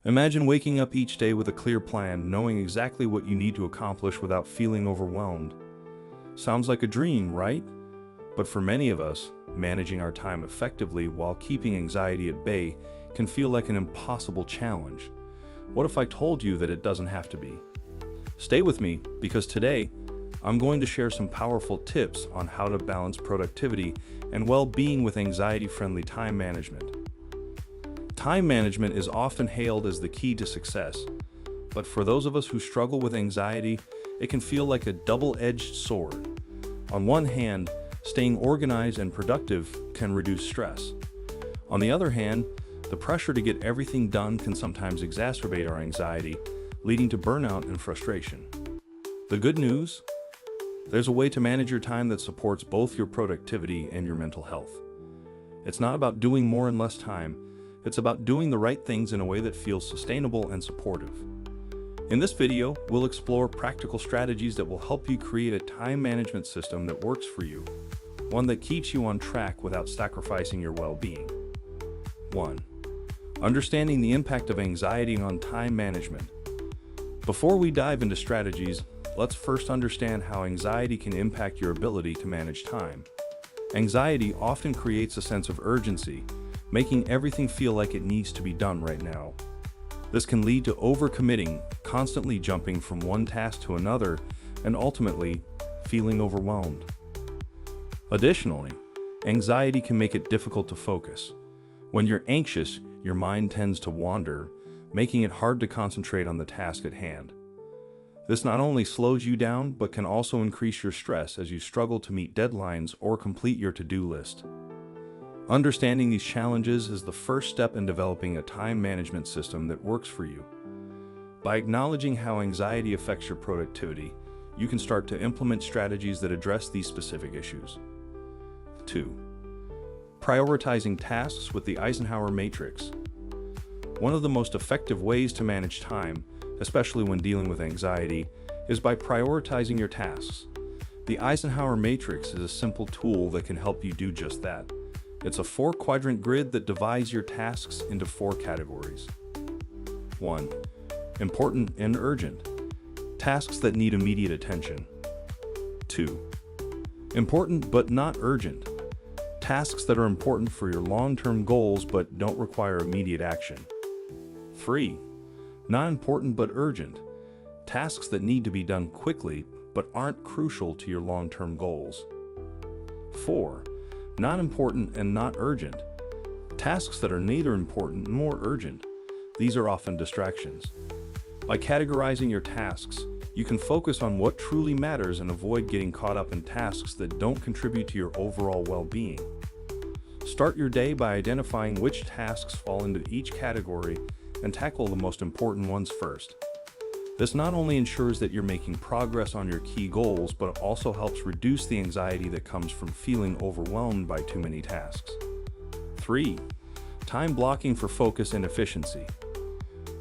Imagine waking up each day with a clear plan, knowing exactly what you need to accomplish without feeling overwhelmed. Sounds like a dream, right? But for many of us, managing our time effectively while keeping anxiety at bay can feel like an impossible challenge. What if I told you that it doesn't have to be? Stay with me, because today, I'm going to share some powerful tips on how to balance productivity and well-being with anxiety-friendly time management. Time management is often hailed as the key to success, but for those of us who struggle with anxiety, it can feel like a double-edged sword. On one hand, staying organized and productive can reduce stress. On the other hand, the pressure to get everything done can sometimes exacerbate our anxiety, leading to burnout and frustration. The good news? There's a way to manage your time that supports both your productivity and your mental health. It's not about doing more in less time. It's about doing the right things in a way that feels sustainable and supportive. In this video, we'll explore practical strategies that will help you create a time management system that works for you, one that keeps you on track without sacrificing your well-being. 1. Understanding the impact of anxiety on time management. Before we dive into strategies, let's first understand how anxiety can impact your ability to manage time. Anxiety often creates a sense of urgency, making everything feel like it needs to be done right now. This can lead to overcommitting, constantly jumping from one task to another, and ultimately, feeling overwhelmed. Additionally, anxiety can make it difficult to focus. When you're anxious, your mind tends to wander, making it hard to concentrate on the task at hand. This not only slows you down, but can also increase your stress as you struggle to meet deadlines or complete your to-do list. Understanding these challenges is the first step in developing a time management system that works for you. By acknowledging how anxiety affects your productivity, you can start to implement strategies that address these specific issues. 2. Prioritizing tasks with the Eisenhower matrix. One of the most effective ways to manage time, especially when dealing with anxiety, is by prioritizing your tasks. The Eisenhower matrix is a simple tool that can help you do just that. It's a 4-quadrant grid that divides your tasks into 4 categories. 1. Important and urgent. Tasks that need immediate attention. 2. Important but not urgent. Tasks that are important for your long-term goals but don't require immediate action. 3. Not important but urgent. Tasks that need to be done quickly but aren't crucial to your long-term goals. 4. Not important and not urgent. Tasks that are neither important nor urgent. These are often distractions. By categorizing your tasks, you can focus on what truly matters and avoid getting caught up in tasks that don't contribute to your overall well-being. Start your day by identifying which tasks fall into each category and tackle the most important ones first. This not only ensures that you're making progress on your key goals, but also helps reduce the anxiety that comes from feeling overwhelmed by too many tasks. 3. Time blocking for focus and efficiency.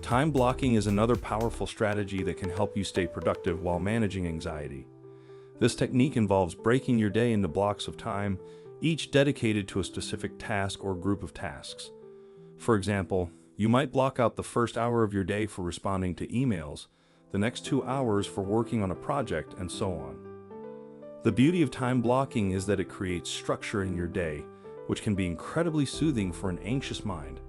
Time blocking is another powerful strategy that can help you stay productive while managing anxiety. This technique involves breaking your day into blocks of time, each dedicated to a specific task or group of tasks. For example, you might block out the first hour of your day for responding to emails, the next 2 hours for working on a project, and so on. The beauty of time blocking is that it creates structure in your day, which can be incredibly soothing for an anxious mind.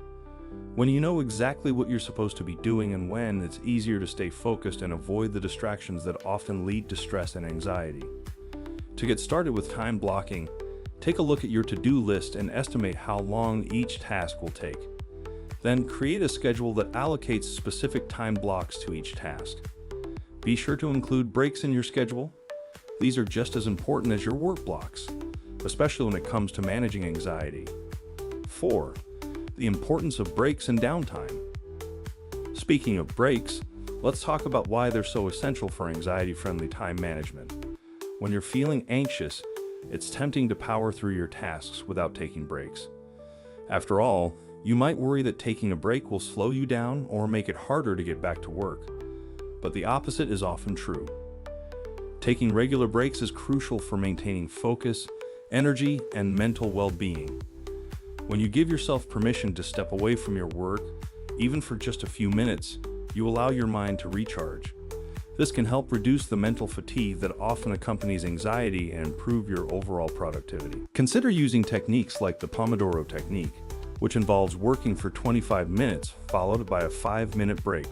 When you know exactly what you're supposed to be doing and when, it's easier to stay focused and avoid the distractions that often lead to stress and anxiety. To get started with time blocking, take a look at your to-do list and estimate how long each task will take. Then create a schedule that allocates specific time blocks to each task. Be sure to include breaks in your schedule. These are just as important as your work blocks, especially when it comes to managing anxiety. 4. The importance of breaks and downtime. Speaking of breaks, let's talk about why they're so essential for anxiety-friendly time management. When you're feeling anxious, it's tempting to power through your tasks without taking breaks. After all, you might worry that taking a break will slow you down or make it harder to get back to work. But the opposite is often true. Taking regular breaks is crucial for maintaining focus, energy, and mental well-being. When you give yourself permission to step away from your work, Even for just a few minutes, you allow your mind to recharge. This can help reduce the mental fatigue that often accompanies anxiety and improve your overall productivity. Consider using techniques like the Pomodoro technique, which involves working for 25 minutes followed by a 5-minute break.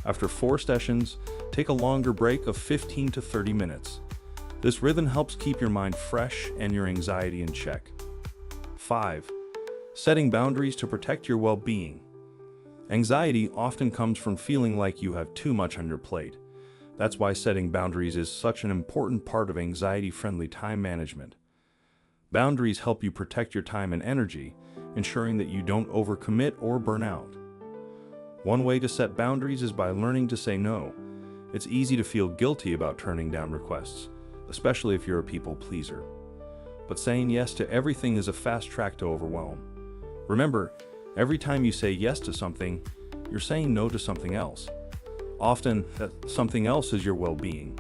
After 4 sessions, take a longer break of 15 to 30 minutes. This rhythm helps keep your mind fresh and your anxiety in check. 5. Setting boundaries to protect your well-being. Anxiety often comes from feeling like you have too much on your plate. That's why setting boundaries is such an important part of anxiety-friendly time management. Boundaries help you protect your time and energy, ensuring that you don't overcommit or burn out. One way to set boundaries is by learning to say no. It's easy to feel guilty about turning down requests, especially if you're a people pleaser. But saying yes to everything is a fast track to overwhelm. Remember, every time you say yes to something, you're saying no to something else. Often, that something else is your well-being.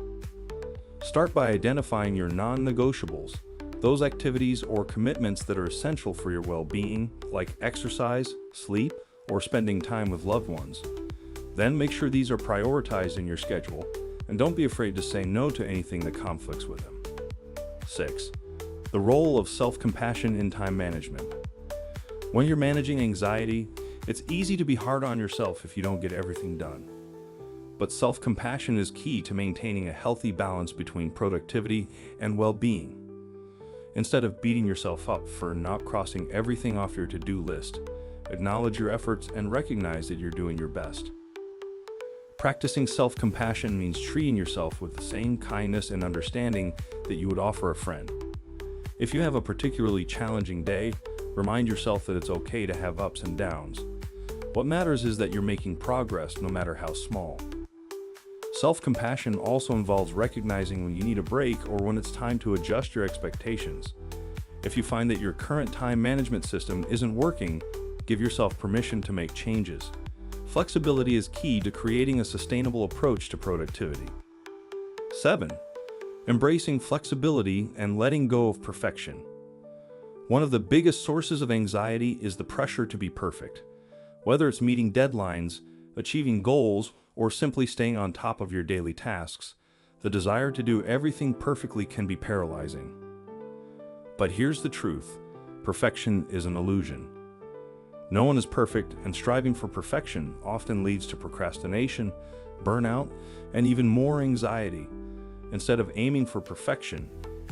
Start by identifying your non-negotiables, those activities or commitments that are essential for your well-being, like exercise, sleep, or spending time with loved ones. Then make sure these are prioritized in your schedule, and don't be afraid to say no to anything that conflicts with them. 6. The role of self-compassion in time management. When you're managing anxiety, it's easy to be hard on yourself if you don't get everything done. But self-compassion is key to maintaining a healthy balance between productivity and well-being. Instead of beating yourself up for not crossing everything off your to-do list, acknowledge your efforts and recognize that you're doing your best. Practicing self-compassion means treating yourself with the same kindness and understanding that you would offer a friend. If you have a particularly challenging day, remind yourself that it's okay to have ups and downs. What matters is that you're making progress, no matter how small. Self-compassion also involves recognizing when you need a break or when it's time to adjust your expectations. If you find that your current time management system isn't working, give yourself permission to make changes. Flexibility is key to creating a sustainable approach to productivity. 7. Embracing flexibility and letting go of perfection. One of the biggest sources of anxiety is the pressure to be perfect. Whether it's meeting deadlines, achieving goals, or simply staying on top of your daily tasks, the desire to do everything perfectly can be paralyzing. But here's the truth: perfection is an illusion. No one is perfect, and striving for perfection often leads to procrastination, burnout, and even more anxiety. Instead of aiming for perfection,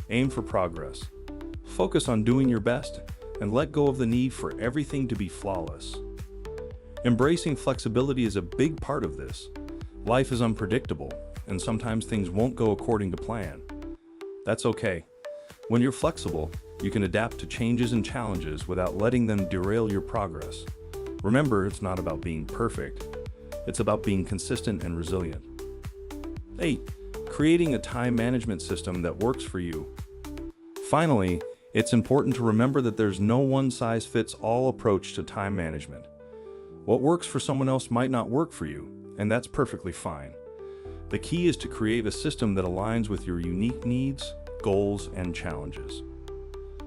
aim for progress. Focus on doing your best and let go of the need for everything to be flawless. Embracing flexibility is a big part of this. Life is unpredictable, and sometimes things won't go according to plan. That's okay. When you're flexible, you can adapt to changes and challenges without letting them derail your progress. Remember, it's not about being perfect. It's about being consistent and resilient. 8. Creating a time management system that works for you. Finally, it's important to remember that there's no one-size-fits-all approach to time management. What works for someone else might not work for you, and that's perfectly fine. The key is to create a system that aligns with your unique needs, goals, and challenges.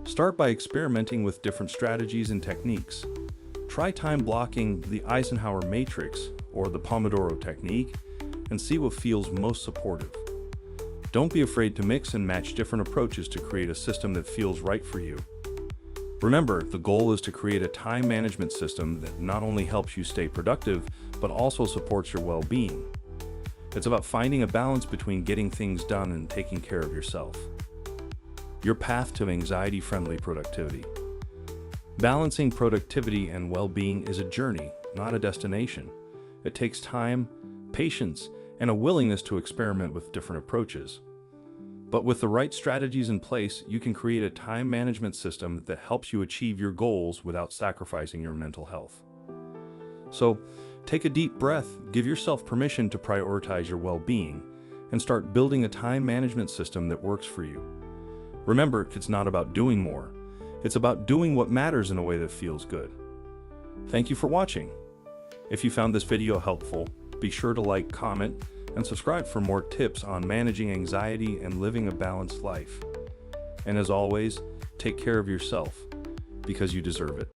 Start by experimenting with different strategies and techniques. Try time blocking, the Eisenhower matrix, or the Pomodoro technique, and see what feels most supportive. Don't be afraid to mix and match different approaches to create a system that feels right for you. Remember, the goal is to create a time management system that not only helps you stay productive, but also supports your well-being. It's about finding a balance between getting things done and taking care of yourself. Your path to anxiety-friendly productivity. Balancing productivity and well-being is a journey, not a destination. It takes time, patience, and a willingness to experiment with different approaches. But with the right strategies in place, you can create a time management system that helps you achieve your goals without sacrificing your mental health. So, take a deep breath, give yourself permission to prioritize your well-being, and start building a time management system that works for you. Remember, it's not about doing more. It's about doing what matters in a way that feels good. Thank you for watching. If you found this video helpful, be sure to like, comment, and subscribe for more tips on managing anxiety and living a balanced life. And as always, take care of yourself, because you deserve it.